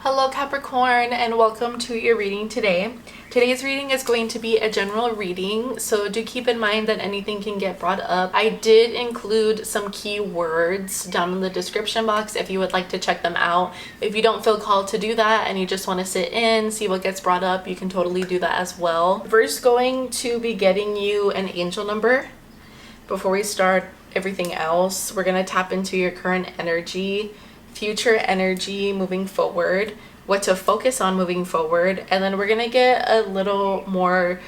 Hello Capricorn, and welcome to your reading today. Today's reading is going to be a general reading, so do keep in mind that anything can get brought up. I did include some keywords down in the description box if you would like to check them out. If you don't feel called to do that and you just want to sit in, see what gets brought up, you can totally do that as well. First, going to be getting you an angel number. Before we start everything else, we're going to tap into your current energy, future energy moving forward, what to focus on moving forward, and then we're gonna get a little more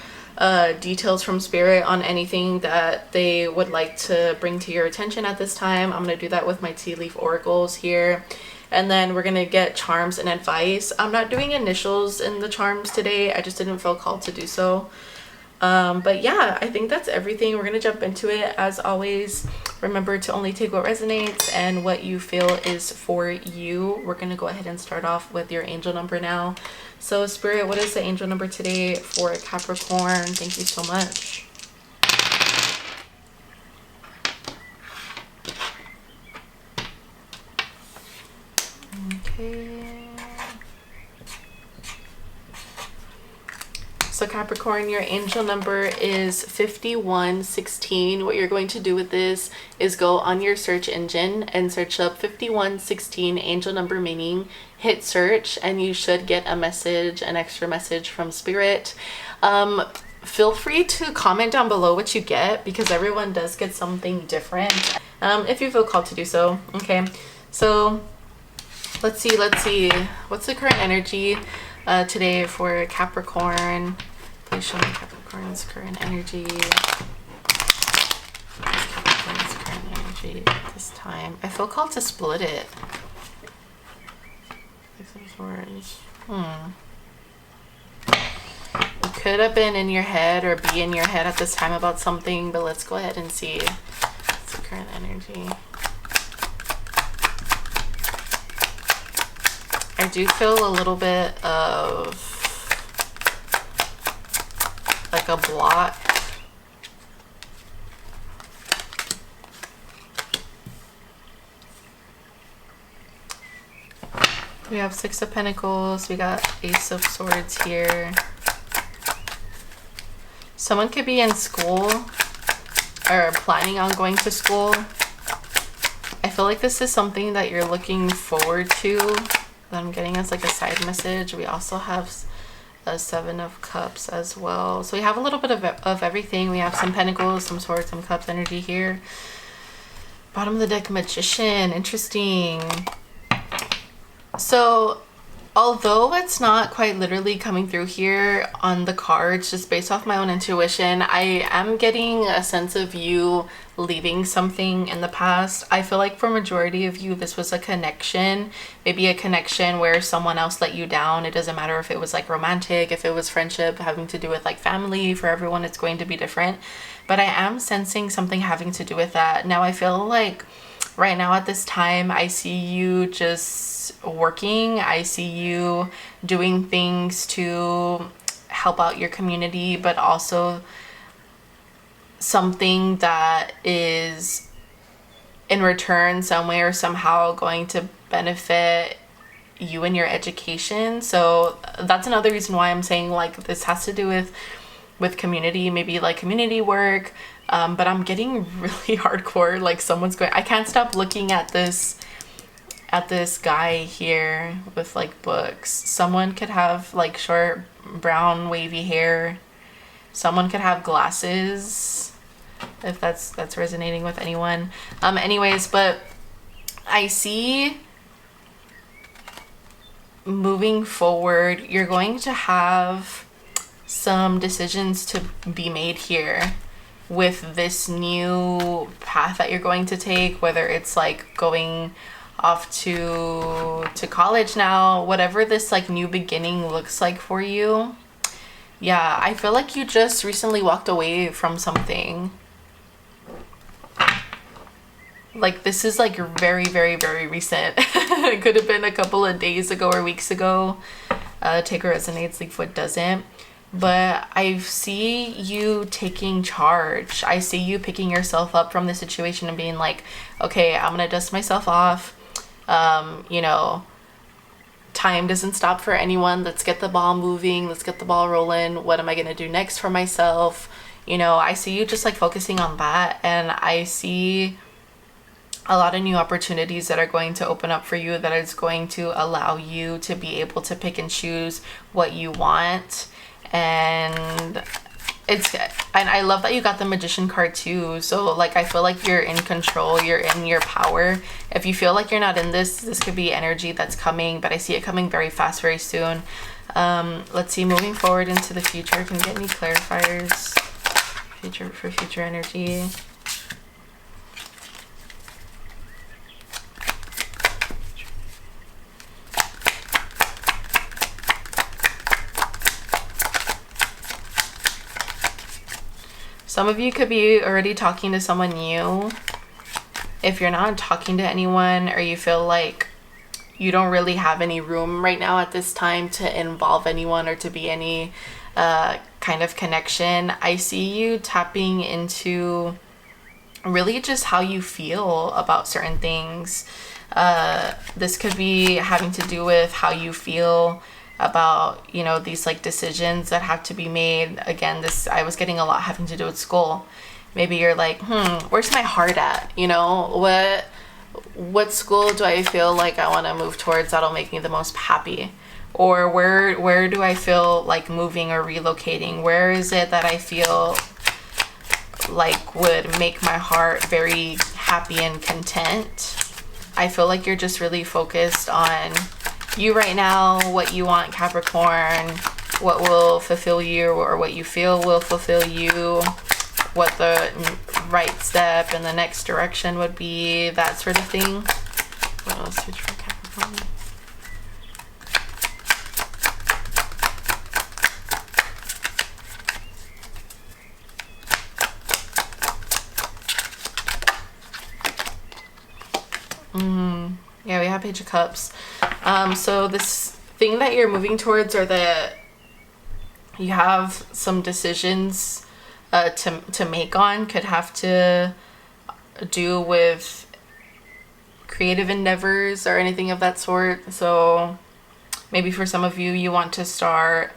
details from spirit on anything that they would like to bring to your attention at this time. I'm gonna do that with my tea leaf oracles here, and then we're gonna get charms and advice. I'm not doing initials in the charms today, I just didn't feel called to do so. But yeah, I think that's everything. We're gonna jump into it. As always, remember to only take what resonates and what you feel is for you. We're gonna go ahead and start off with your angel number now. So Spirit, what is the angel number today for Capricorn? Thank you so much. Okay. So Capricorn, your angel number is 5116. What you're going to do with this is go on your search engine and search up 5116 angel number meaning, hit search, and you should get a message, an extra message from Spirit. Feel free to comment down below what you get, because everyone does get something different, if you feel called to do so. Okay, so let's see. What's the current energy today for Capricorn? Please show me Capricorn's current energy. Capricorn's current energy this time. I feel called to split it. It could have been in your head or be in your head at this time about something, but let's go ahead and see what's the current energy. I do feel a little bit of like a block. We have Six of Pentacles, we got Ace of Swords here. Someone could be in school or planning on going to school. I feel like this is something that you're looking forward to, that I'm getting as like a side message. We also have a Seven of Cups as well. So we have a little bit of everything. We have some Pentacles, some Swords, some Cups energy here. Bottom of the deck, Magician. Interesting. So although it's not quite literally coming through here on the cards, just based off my own intuition, I am getting a sense of you leaving something in the past. I feel like for majority of you, this was a connection, maybe a connection where someone else let you down. It doesn't matter if it was like romantic, if it was friendship, having to do with like family. For everyone, it's going to be different. But I am sensing something having to do with that. Now I feel like right now at this time, I see you just working. I see you doing things to help out your community, but also something that is in return some way or somehow going to benefit you and your education. So that's another reason why I'm saying like this has to do with community, maybe like community work. But I'm getting really hardcore, like someone's going, I can't stop looking at this guy here with like books. Someone could have like short brown wavy hair. Someone could have glasses, if that's resonating with anyone. Anyways, but I see moving forward, you're going to have some decisions to be made here with this new path that you're going to take, whether it's like going off to college now, whatever this like new beginning looks like for you. Yeah, I feel like you just recently walked away from something. Like this is like very, very, very recent. It could have been a couple of days ago or weeks ago. Take what resonates, leave what doesn't. But I see you taking charge. I see you picking yourself up from the situation and being like, okay, I'm gonna dust myself off. You know, time doesn't stop for anyone. Let's get the ball moving. Let's get the ball rolling. What am I going to do next for myself? You know, I see you just like focusing on that, and I see a lot of new opportunities that are going to open up for you, that is going to allow you to be able to pick and choose what you want. And I love that you got the Magician card too. So like, I feel like you're in control, you're in your power. If you feel like you're not in this could be energy that's coming, but I see it coming very fast, very soon. Let's see, moving forward into the future, can you get any clarifiers for future energy? Some of you could be already talking to someone new. If you're not talking to anyone, or you feel like you don't really have any room right now at this time to involve anyone or to be any kind of connection, I see you tapping into really just how you feel about certain things. This could be having to do with how you feel about, you know, these like decisions that have to be made. Again, I was getting a lot having to do with school. Maybe you're like, where's my heart at? You know, what school do I feel like I want to move towards that'll make me the most happy? Or where do I feel like moving or relocating? Where is it that I feel like would make my heart very happy and content? I feel like you're just really focused on you right now, what you want, Capricorn, what will fulfill you, or what you feel will fulfill you, what the right step in the next direction would be, that sort of thing. What else for Capricorn? Yeah, we have Page of Cups. So this thing that you're moving towards, or that you have some decisions to make on, could have to do with creative endeavors or anything of that sort. So maybe for some of you, you want to start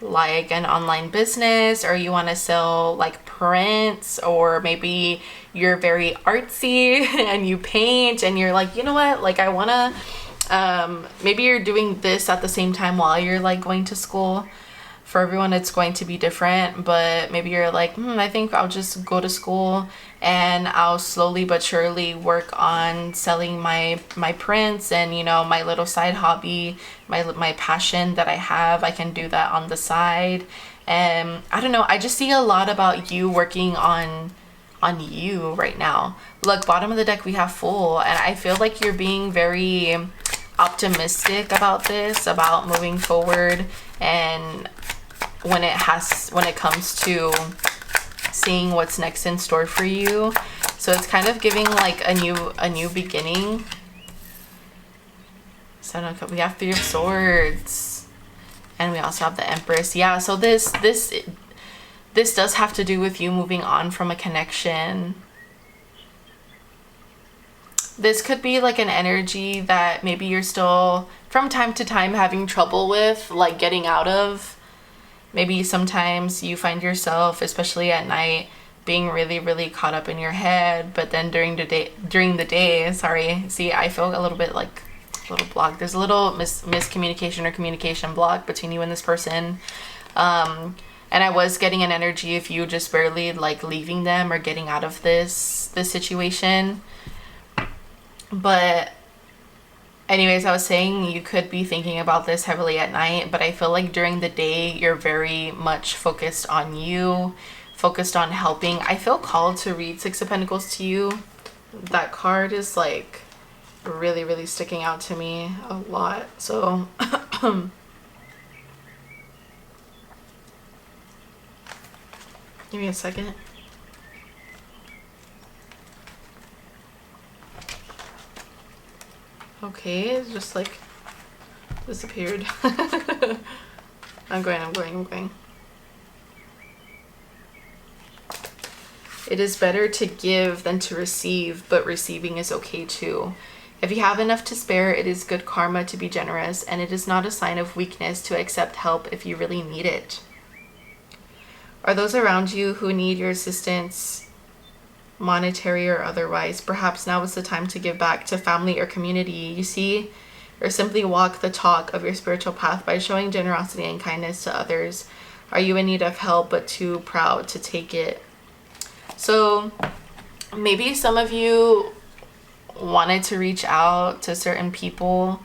like an online business, or you want to sell like prints, or maybe you're very artsy and you paint and you're like, you know what, like I want to maybe you're doing this at the same time while you're like going to school. For everyone it's going to be different, but maybe you're like, I think I'll just go to school and I'll slowly but surely work on selling my prints, and you know, my little side hobby, my passion that I have, I can do that on the side. And I don't know, I just see a lot about you working on you right now. Look, bottom of the deck we have Fool, and I feel like you're being very optimistic about this, about moving forward, and when it comes to seeing what's next in store for you. So it's kind of giving like a new beginning. So we have Three of Swords, and we also have the Empress. Yeah, so this does have to do with you moving on from a connection. This could be like an energy that maybe you're still from time to time having trouble with, like getting out of. Maybe sometimes you find yourself, especially at night, being really, really caught up in your head, but then during the day, see, I feel a little bit like a little block. There's a little miscommunication or communication block between you and this person. And I was getting an energy if you just barely like leaving them or getting out of this situation. But anyways, I was saying you could be thinking about this heavily at night, but I feel like during the day you're very much focused on you, focused on helping. I feel called to read Six of Pentacles to you. That card is like really, really sticking out to me a lot. So give me a second. Okay, it's just like disappeared. I'm going. It is better to give than to receive, but receiving is okay too. If you have enough to spare, it is good karma to be generous, and it is not a sign of weakness to accept help if you really need it. Are those around you who need your assistance, monetary or otherwise? Perhaps now is the time to give back to family or community. You see, or simply walk the talk of your spiritual path by showing generosity and kindness to others. Are you in need of help but too proud to take it? So maybe some of you wanted to reach out to certain people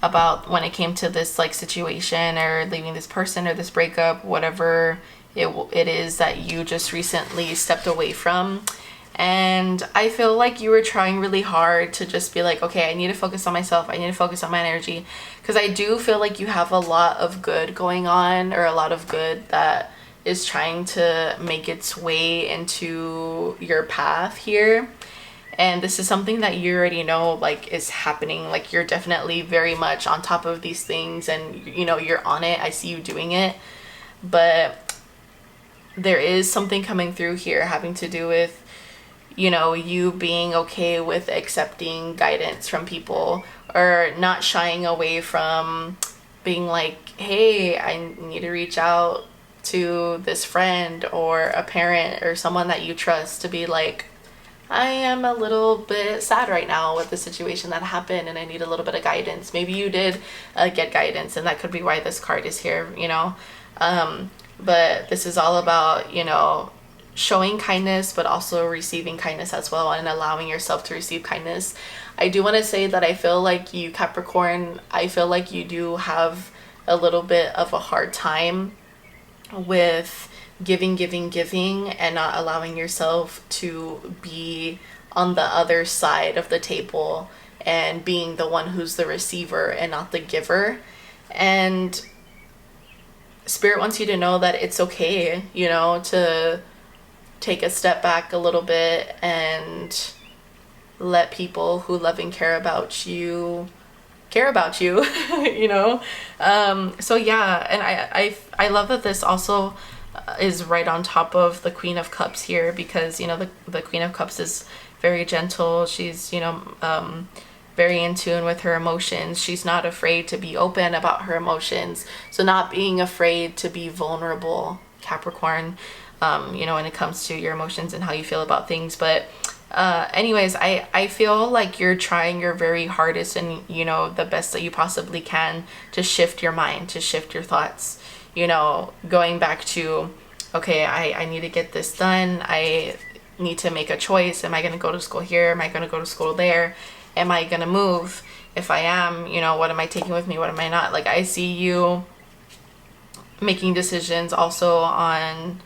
about when it came to this like situation or leaving this person or this breakup, whatever it is that you just recently stepped away from. And I feel like you were trying really hard to just be like, okay, I need to focus on myself. I need to focus on my energy. Because I do feel like you have a lot of good going on, or a lot of good that is trying to make its way into your path here. And this is something that you already know like is happening. Like you're definitely very much on top of these things, and you know, you're on it. I see you doing it. But there is something coming through here having to do with, you know, you being okay with accepting guidance from people, or not shying away from being like, hey, I need to reach out to this friend or a parent or someone that you trust to be like, I am a little bit sad right now with the situation that happened and I need a little bit of guidance. Maybe you did get guidance, and that could be why this card is here, you know. But this is all about, you know, showing kindness, but also receiving kindness as well, and allowing yourself to receive kindness. I do want to say that I feel like you, Capricorn, I feel like you do have a little bit of a hard time with giving and not allowing yourself to be on the other side of the table and being the one who's the receiver and not the giver. And Spirit wants you to know that it's okay, you know, to take a step back a little bit and let people who love and care about you you know. So yeah, and I love that this also is right on top of the Queen of Cups here, because you know the Queen of Cups is very gentle. She's, you know, very in tune with her emotions. She's not afraid to be open about her emotions. So not being afraid to be vulnerable, Capricorn, you know, when it comes to your emotions and how you feel about things. But anyways, I feel like you're trying your very hardest and, you know, the best that you possibly can to shift your mind, to shift your thoughts, you know, going back to, okay, I need to get this done. I need to make a choice. Am I going to go to school here? Am I going to go to school there? Am I going to move? If I am, you know, what am I taking with me? What am I not? Like, I see you making decisions also on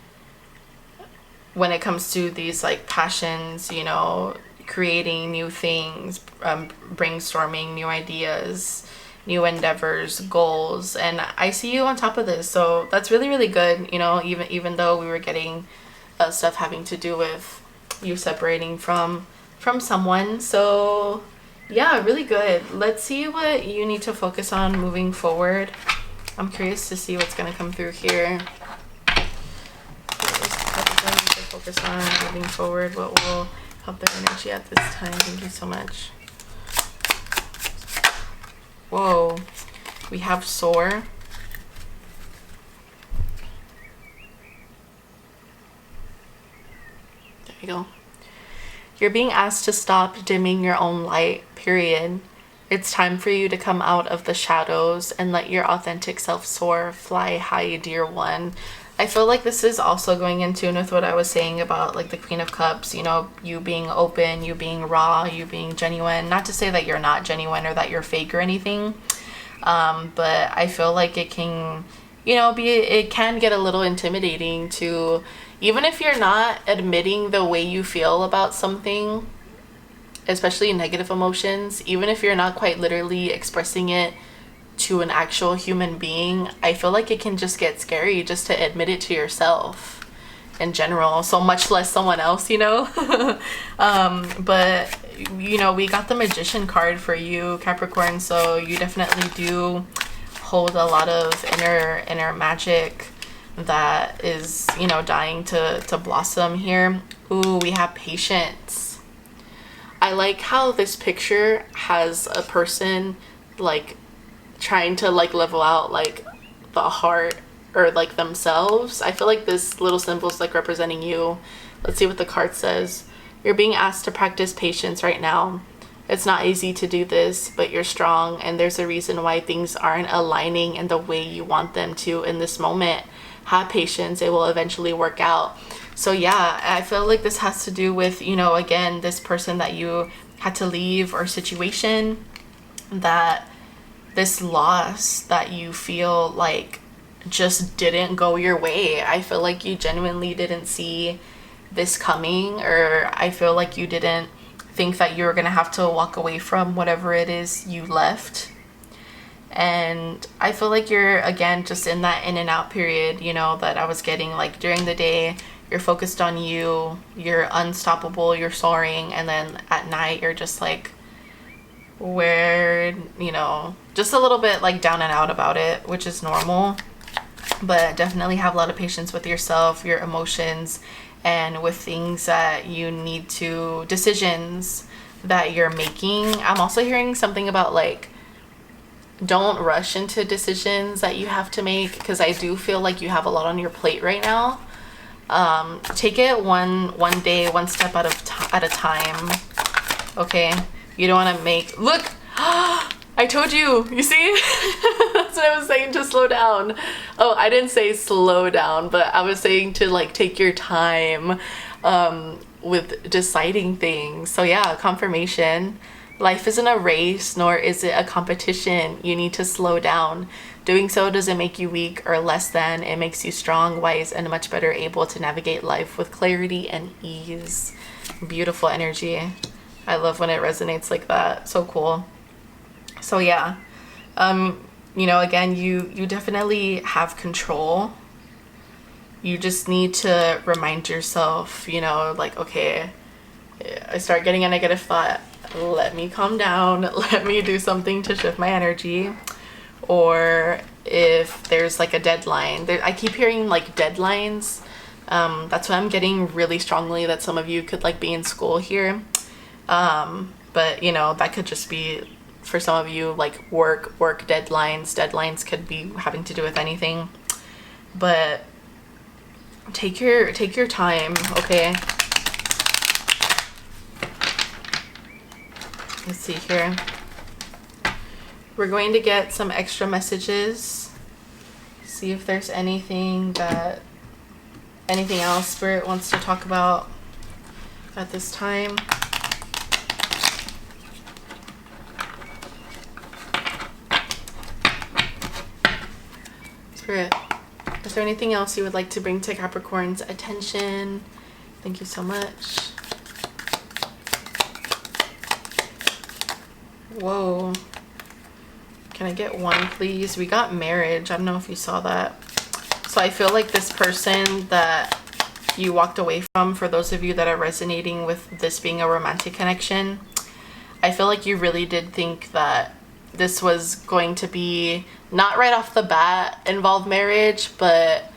when it comes to these like passions, you know, creating new things, brainstorming new ideas, new endeavors, goals. And I see you on top of this. So that's really, really good. You know, even though we were getting stuff having to do with you separating from someone. So yeah, really good. Let's see what you need to focus on moving forward. I'm curious to see what's going to come through here. Focus on moving forward. What will help their energy at this time? Thank you so much. Whoa, we have soar. There you go. You're being asked to stop dimming your own light, period. It's time for you to come out of the shadows and let your authentic self soar, fly high, dear one. I feel like this is also going in tune with what I was saying about like the Queen of Cups, you know, you being open, you being raw, you being genuine. Not to say that you're not genuine or that you're fake or anything, but I feel like it can, you know, it can get a little intimidating to, even if you're not admitting the way you feel about something, especially negative emotions, even if you're not quite literally expressing it to an actual human being, I feel like it can just get scary just to admit it to yourself in general, so much less someone else, you know. But you know, we got the Magician card for you, Capricorn, so you definitely do hold a lot of inner magic that is, you know, dying to blossom here. Ooh, we have patience. I like how this picture has a person like trying to like level out like the heart or like themselves. I feel like this little symbol is like representing you. Let's see what the card says. You're being asked to practice patience right now. It's not easy to do this, but you're strong, and there's a reason why things aren't aligning in the way you want them to in this moment. Have patience, it will eventually work out. So yeah, I feel like this has to do with, you know, again, this person that you had to leave or situation, that this loss that you feel like just didn't go your way. I feel like you genuinely didn't see this coming, or I feel like you didn't think that you were gonna have to walk away from whatever it is you left. And I feel like you're, again, just in that in and out period, you know, that I was getting. Like during the day you're focused on you, you're unstoppable, you're soaring, and then at night you're just like, where, you know, just a little bit like down and out about it, which is normal. But definitely have a lot of patience with yourself, your emotions, and with things that you need to, decisions that you're making. I'm also hearing something about like, don't rush into decisions that you have to make, because I do feel like you have a lot on your plate right now. Take it one day, one step at a time. Okay, you don't want to make, look, I told you, you see? That's what I was saying, to slow down. Oh, I didn't say slow down, but I was saying to like take your time with deciding things. So yeah, confirmation. Life isn't a race, nor is it a competition. You need to slow down. Doing so doesn't make you weak or less than. It makes you strong, wise, and much better able to navigate life with clarity and ease. Beautiful energy. I love when it resonates like that. So cool. So yeah, you know, again, you definitely have control. You just need to remind yourself, you know, like, okay, I start getting a negative thought, let me calm down, let me do something to shift my energy. Or if there's like a deadline, I keep hearing like deadlines. That's why I'm getting really strongly that some of you could like be in school here. But you know, that could just be, for some of you, like work deadlines could be having to do with anything. But take your time, okay? Let's see here. We're going to get some extra messages, see if there's anything else Spirit wants to talk about at this time. Spirit, is there anything else you would like to bring to Capricorn's attention? Thank you so much. Whoa. Can I get one, please? We got marriage. I don't know if you saw that. So I feel like this person that you walked away from, for those of you that are resonating with this being a romantic connection, I feel like you really did think that this was going to be, not right off the bat, involve marriage, but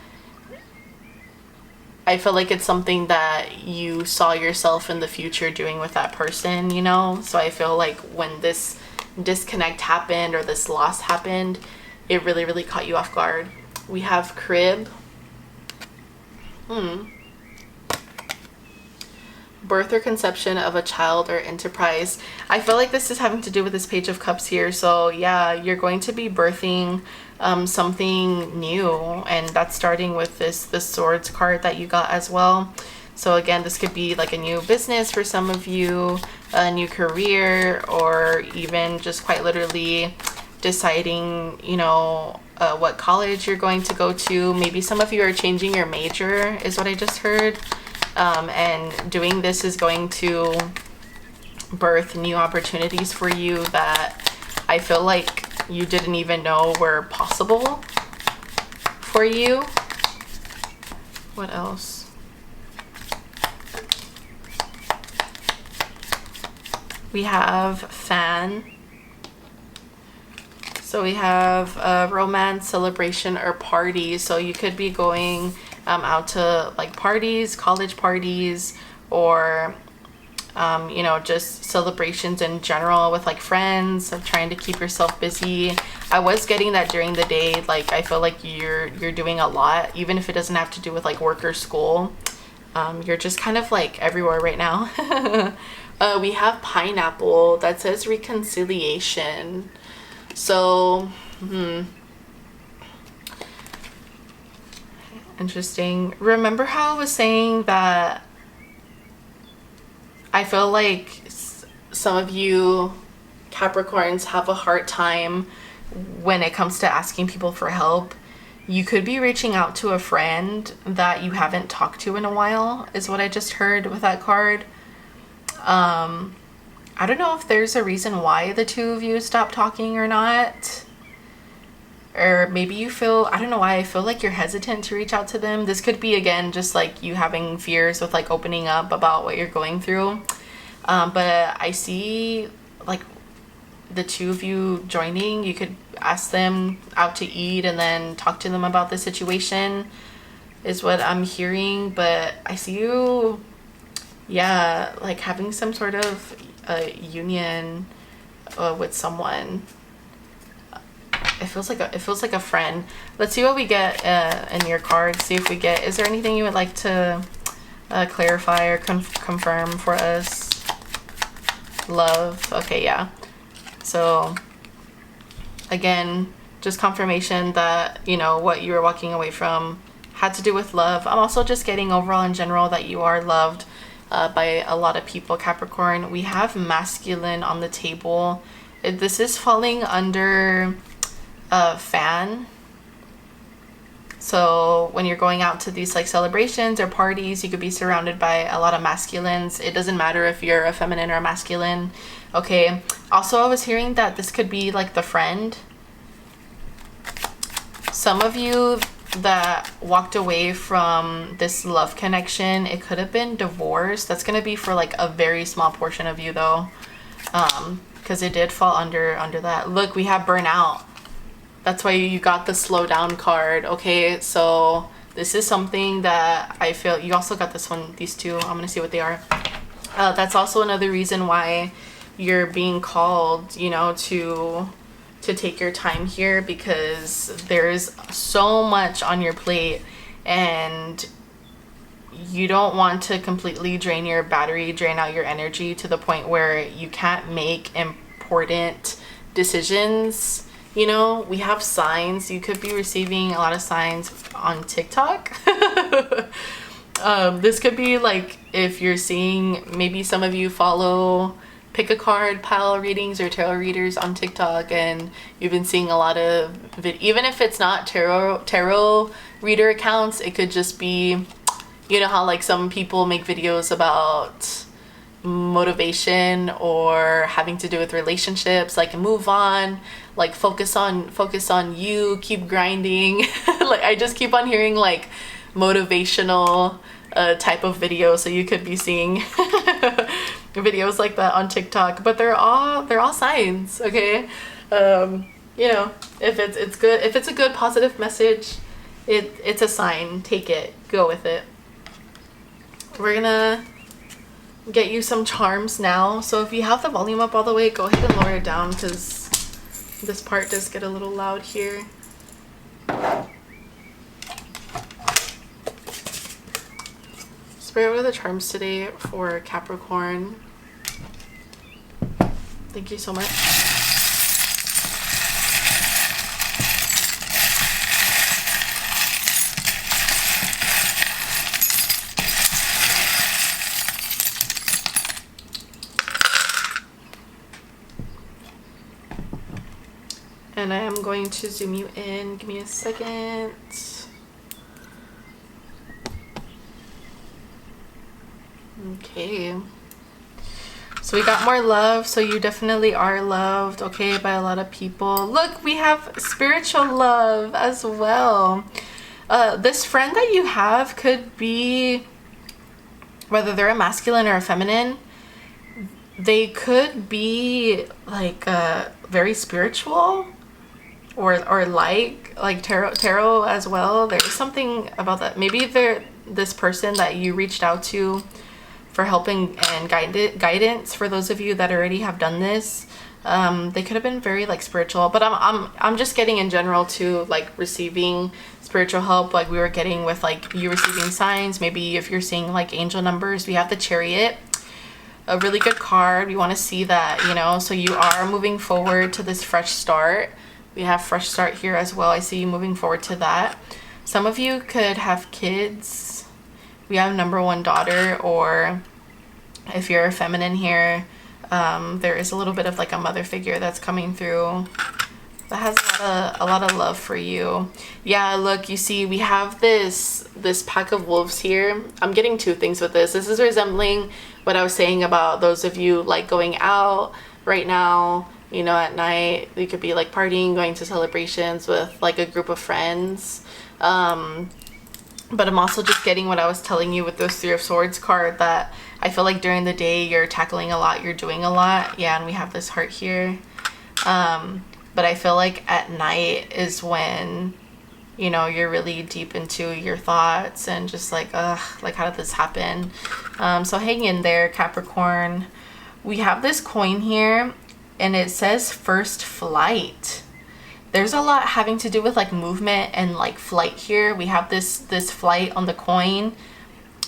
I feel like it's something that you saw yourself in the future doing with that person, you know? So I feel like when this disconnect happened or this loss happened, it really, really caught you off guard. We have crib. Birth or conception of a child or enterprise. I feel like this is having to do with this Page of Cups here. So yeah, you're going to be birthing something new, and that's starting with this Swords card that you got as well. So again, this could be like a new business for some of you, a new career, or even just quite literally deciding, you know, what college you're going to go to. Maybe some of you are changing your major, is what I just heard. And doing this is going to birth new opportunities for you that I feel like you didn't even know were possible for you. What else? We have fan. So we have romance, celebration, or party. So you could be going out to like parties, college parties, or you know, just celebrations in general with like friends, of trying to keep yourself busy. I was getting that during the day. Like, I feel like you're doing a lot, even if it doesn't have to do with like work or school. You're just kind of like everywhere right now. We have pineapple that says reconciliation. So, interesting. Remember how I was saying that I feel like some of you Capricorns have a hard time when it comes to asking people for help? You could be reaching out to a friend that you haven't talked to in a while, is what I just heard with that card. I don't know if there's a reason why the two of you stopped talking or not. Or maybe you feel, I don't know why, I feel like you're hesitant to reach out to them. This could be, again, just like you having fears with like opening up about what you're going through. But I see like the two of you joining. You could ask them out to eat and then talk to them about the situation, is what I'm hearing. But I see you, yeah, like having some sort of union with someone. It feels like a friend. Let's see what we get in your cards. See if we get, is there anything you would like to clarify or confirm for us? Love. Okay, yeah. So again, just confirmation that, you know, what you were walking away from had to do with love. I'm also just getting overall in general that you are loved by a lot of people, Capricorn. We have masculine on the table. This is falling under fan. So when you're going out to these like celebrations or parties, you could be surrounded by a lot of masculines. It doesn't matter if you're a feminine or a masculine. Okay. Also, I was hearing that this could be like the friend. Some of you that walked away from this love connection, it could have been divorce. That's going to be for like a very small portion of you though. Because it did fall under that. Look, we have burnout. That's why you got the slow down card. Okay, so this is something that I feel, you also got this one, these two. I'm gonna see what they are. That's also another reason why you're being called, you know, to take your time here, because there's so much on your plate and you don't want to completely drain your battery, drain out your energy to the point where you can't make important decisions. You know, we have signs. You could be receiving a lot of signs on TikTok. This could be like if you're seeing, maybe some of you follow pick a card pile readings or tarot readers on TikTok, and you've been seeing a lot of even if it's not tarot reader accounts, it could just be, you know how like some people make videos about motivation or having to do with relationships, like move on, like focus on you, keep grinding. Like I just keep on hearing like motivational type of video, so you could be seeing videos like that on TikTok, but they're all signs. Okay, you know, if it's good, if it's a good positive message, it's a sign. Take it, go with it. We're gonna get you some charms now. So if you have the volume up all the way, go ahead and lower it down, because this part does get a little loud here. Spray over the charms today for Capricorn. Thank you so much. And I am going to zoom you in. Give me a second. Okay. So we got more love. So you definitely are loved, okay, by a lot of people. Look, we have spiritual love as well. This friend that you have could be, whether they're a masculine or a feminine, they could be like very spiritual. Or like tarot as well. There's something about that. Maybe they're this person that you reached out to for help and guidance for those of you that already have done this. They could have been very like spiritual, but I'm just getting in general to like receiving spiritual help, like we were getting with like you receiving signs. Maybe if you're seeing like angel numbers, we have the Chariot, a really good card. We want to see that, you know, so you are moving forward to this fresh start. We have fresh start here as well. I see you moving forward to that. Some of you could have kids. We have number one daughter, or if you're a feminine here, there is a little bit of like a mother figure that's coming through that has a lot of love for you. Yeah, look, you see we have this pack of wolves here. I'm getting two things with this. This is resembling what I was saying about those of you like going out right now, you know, at night. You could be like partying, going to celebrations with like a group of friends. But I'm also just getting what I was telling you with those Three of Swords card, that I feel like during the day you're tackling a lot, you're doing a lot. Yeah, and we have this heart here. But I feel like at night is when, you know, you're really deep into your thoughts and just like, like how did this happen? So hang in there, Capricorn. We have this coin here and it says first flight. There's a lot having to do with like movement and like flight here. We have this flight on the coin.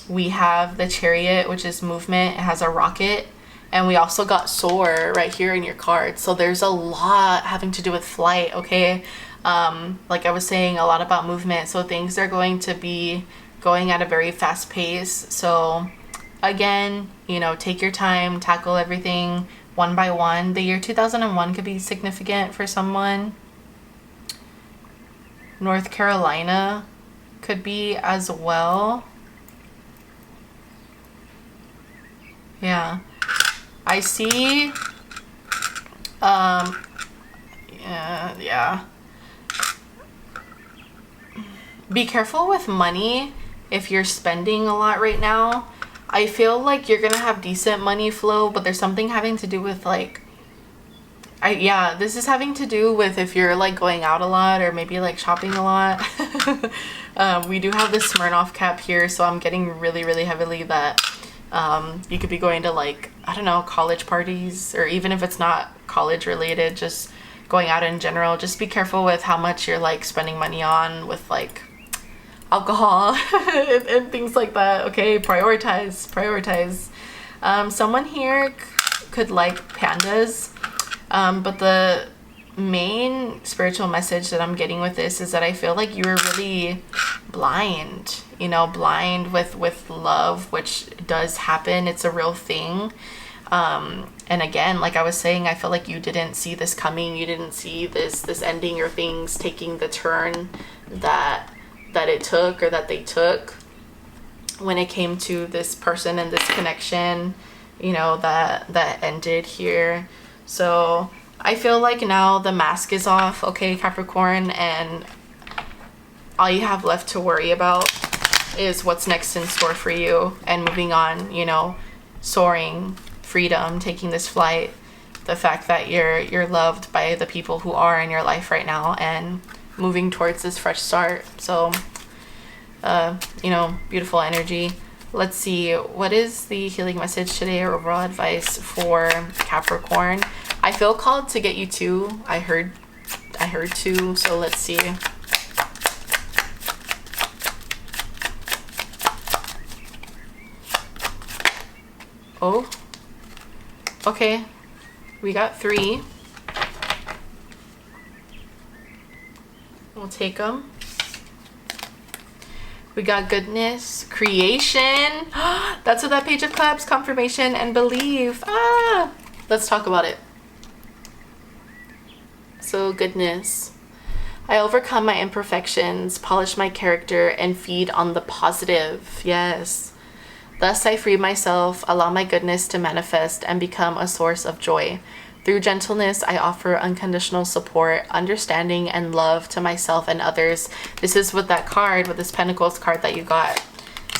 We have the Chariot, which is movement. It has a rocket. And we also got soar right here in your card. So there's a lot having to do with flight, okay? Like I was saying, a lot about movement. So things are going to be going at a very fast pace. So again, you know, take your time, tackle everything one by one. The year 2001 could be significant for someone. North Carolina could be as well. Yeah. I see, yeah. Be careful with money if you're spending a lot right now. I feel like you're gonna have decent money flow, but there's something having to do with like, this is having to do with if you're like going out a lot or maybe like shopping a lot. We do have this Smirnoff cap here, so I'm getting really, really heavily that you could be going to like, I don't know, college parties, or even if it's not college related, just going out in general. Just be careful with how much you're like spending money on with like alcohol and things like that. Okay, prioritize. Someone here could like pandas, but the main spiritual message that I'm getting with this is that I feel like you were really blind, you know, blind with love, which does happen. It's a real thing. And again, like I was saying, I feel like you didn't see this coming. You didn't see this ending, or things taking the turn that it took, or that they took when it came to this person and this connection, you know, that ended here. So I feel like now the mask is off, okay, Capricorn, and all you have left to worry about is what's next in store for you and moving on, you know, soaring, freedom, taking this flight, the fact that you're loved by the people who are in your life right now, and moving towards this fresh start. So, you know, beautiful energy. Let's see, what is the healing message today, or overall advice for Capricorn? I feel called to get you two. I heard two, so let's see. Oh, okay, we got 3. We'll take them. We got goodness, creation. That's what that Page of Cups, confirmation and belief. Let's talk about it. So goodness. I overcome my imperfections, polish my character, and feed on the positive. Yes. Thus I free myself, allow my goodness to manifest and become a source of joy. Through gentleness, I offer unconditional support, understanding, and love to myself and others. This is with that card, with this Pentacles card that you got.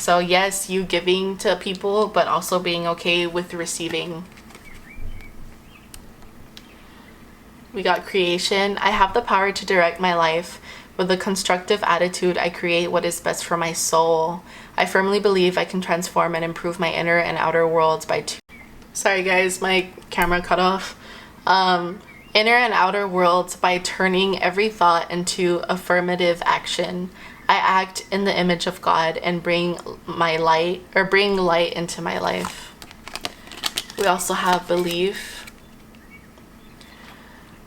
So yes, you giving to people, but also being okay with receiving. We got creation. I have the power to direct my life With a constructive attitude, I create what is best for my soul. I firmly believe I can transform and improve my inner and outer worlds by Sorry guys, my camera cut off. Inner and outer worlds by turning every thought into affirmative action. I act in the image of God and bring light into my life. We also have belief.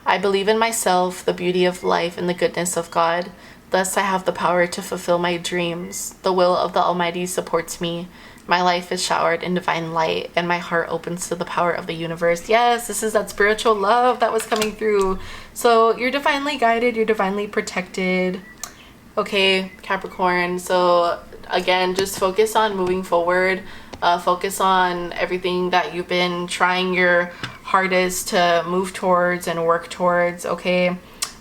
I believe in myself, the beauty of life, and the goodness of God. Thus I have the power to fulfill my dreams. The will of the Almighty supports me. My life is showered in divine light, and my heart opens to the power of the universe. Yes, this is that spiritual love that was coming through. So you're divinely guided, you're divinely protected. Okay, Capricorn. So again, just focus on moving forward. Focus on everything that you've been trying your hardest to move towards and work towards, okay?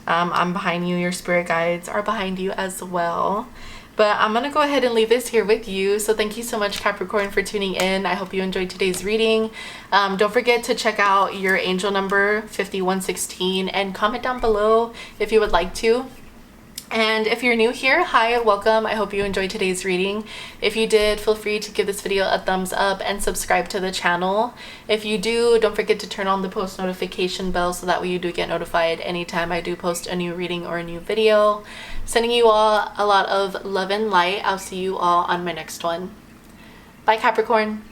I'm behind you. Your spirit guides are behind you as well. But I'm going to go ahead and leave this here with you. So thank you so much, Capricorn, for tuning in. I hope you enjoyed today's reading. Don't forget to check out your angel number 5116 and comment down below if you would like to. And if you're new here, hi, welcome. I hope you enjoyed today's reading. If you did, feel free to give this video a thumbs up and subscribe to the channel. If you do, don't forget to turn on the post notification bell so that way you do get notified anytime I do post a new reading or a new video. Sending you all a lot of love and light. I'll see you all on my next one. Bye, Capricorn.